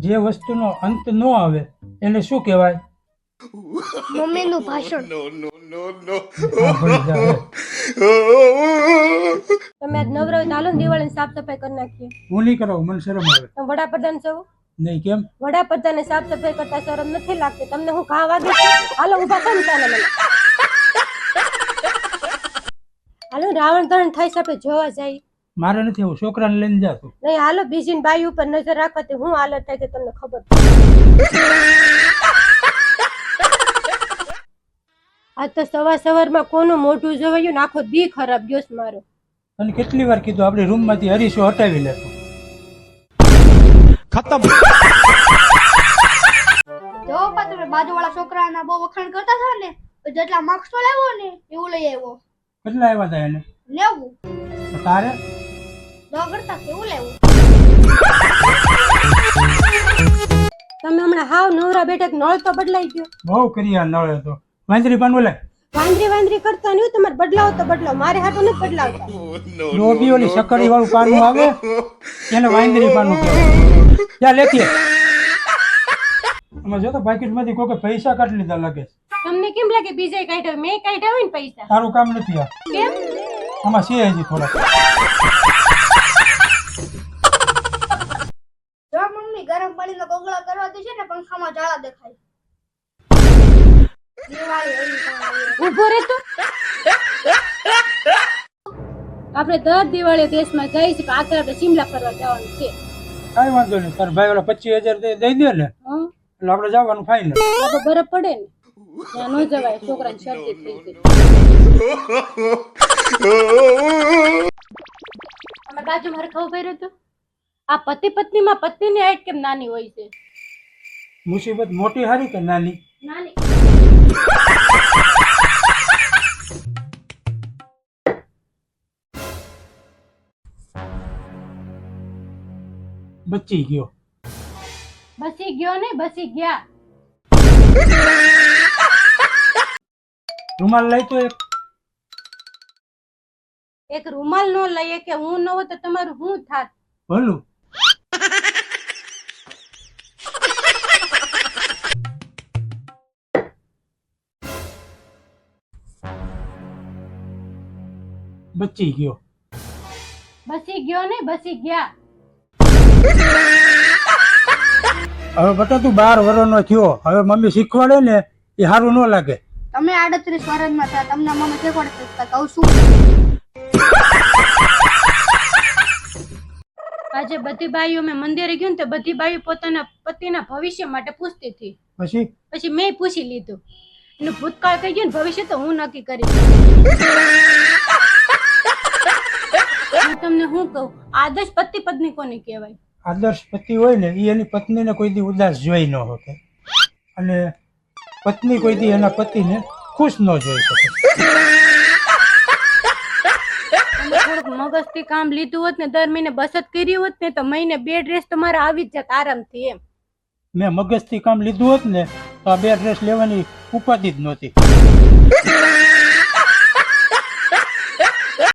જે વસ્તુનો અંત ન આવે એને શું કહેવાય? મમ્મીનું ભાષણ. હા, ભળી જા. તમે આજ નવરા હોય તો હાલો ને દિવાળીની સાફ સફાઈ કરી નાખીએ. હું નહીં કરાવું, મને શરમ આવે. તમે વડાપ્રધાન છો? નહીં. કેમ? વડાપ્રધાને સાફ સફાઈ કરતા શરમ નથી લાગતી? તમને હું ઘા વાગે છે? હાલો ઊભા થો ને ચાલે મને. હાલો રાવણ દહન થાય છે, આપણે જોવા જાય. મારે નથી આવું, છોકરાને લઈને જા તું. નહીં હાલો, બીજી બાઈ ઉપર નજર રાખવાથી હું હાલત થાય છે તમને ખબર. આજ તો સવારમાં કોનું મોઢું જોવાયું ને આખો દી ખરાબ ગયો છે મારો. તને કેટલી વાર કીધું આપણી રૂમમાંથી હરીશો હટાવી લેતો. ખતમ. જો પા તમે બાજુવાળા છોકરાના બહુ વખાણ કરતા હતા ને, તો જેટલા માર્ક્સ તો લાવ્યો ને એવું લઈ આવ્યો. કેટલા આવ્યા હતા એને? 90. તો તારે? 10 કરતા કેવું લેવું? તમે હમણાં હાવ નવરા બેઠા નળ તો બદલાઈ ગયો. બહુ કર્યા નળે તો. વાંદરી પાન બોલે. વાંદરી કરતા નહીં, તમારે બદલાવ તો બદલાવ, મારે હાટું નથી બદલાવતા. ડોબી ઓલી સકડી વાળું પાનું આવે એને વાંદરી પાનું કહેવાય. જા લેતી આમાં જો તો પાકીટમાંથી કોઈ પૈસા કાઢી લીધા લાગે. તમને કેમ લાગે બીજે કાઢ્યા? મેં કાઢ્યા હોય ને પૈસા. તારું કામ નથી આ. કેમ? આમાં છે હજી થોડા. જો મમ્મી ગરમ પાણીનો કોગળો કરવાથી છે ને પંખામાં જાળા દેખાય. દિવાળી એવી પણ આવી. ઉભો રહે તો. આપણે દર દિવાળી દેશમાં જઈએ છીએ, આખરે આપણે શિમલા ફરવા જવાનું છે. કાંઈ વાંધો નહીં, તાર ભાઈ ઓલા 25,000 દઈ દે ને હં? એટલે આપણે જવાનું ફાઇનલ. આ તો બરફ પડે ને ત્યાં ન જવાય, છોકરાને શરદી થઈ ગઈ. અમે બાજુ મારે ખબર પડ્યું હતું, આ પતિ પત્નીમાં પત્નીની હાઈટ કેમ નાની હોય છે? મુસીબત મોટી હારી કે નાની? નાની. બચી ગયો. બસી ગયો ને બસી ગયા. રૂમાલ લઈ તો એક રૂમાલ નો લઈએ કે હું ન હોય તો તમારું શું થાત? ભલું. બચી ગયો. બસી ગયો ને બસી ગયા. હવે બટા તું 12 વર્ષનો થયો, હવે મમ્મી શીખવાડે ને એ સારું ન લાગે. તમે 38 વર્ષમાં થયા, તમને મમ્મી શીખવાડે કહું છું. આજે બધી બાઈઓ મેં મંદિરે ગયું ને તો બધી બાઈઓ પોતાના પતિના ભવિષ્ય માટે પૂછતી હતી. પછી મેં પૂછી લીધું. એનું ભૂતકાળ કહી ગયું ને ભવિષ્ય તો હું નક્કી કરી. હું તમને શું કહું, આદર્શ પતિ પત્ની કોને કહેવાય? આદર્શ પતિ હોય ને એ એની પત્નીને કોઈ દી ઉદાસ જોઈ ન શકે, અને પત્ની કોઈ દી એના પતિને ખુશ ન જોઈ શકે. થોડુંક મગજથી કામ લીધું હોત ને, દર મહિને બચત કરી હોત ને, તો મહિને 2 ડ્રેસ તમારે આવી જ જાત આરામથી. એમ મેં મગજથી કામ લીધું હોત ને તો આ 2 ડ્રેસ લેવાની ઉપાધિ જ નહોતી.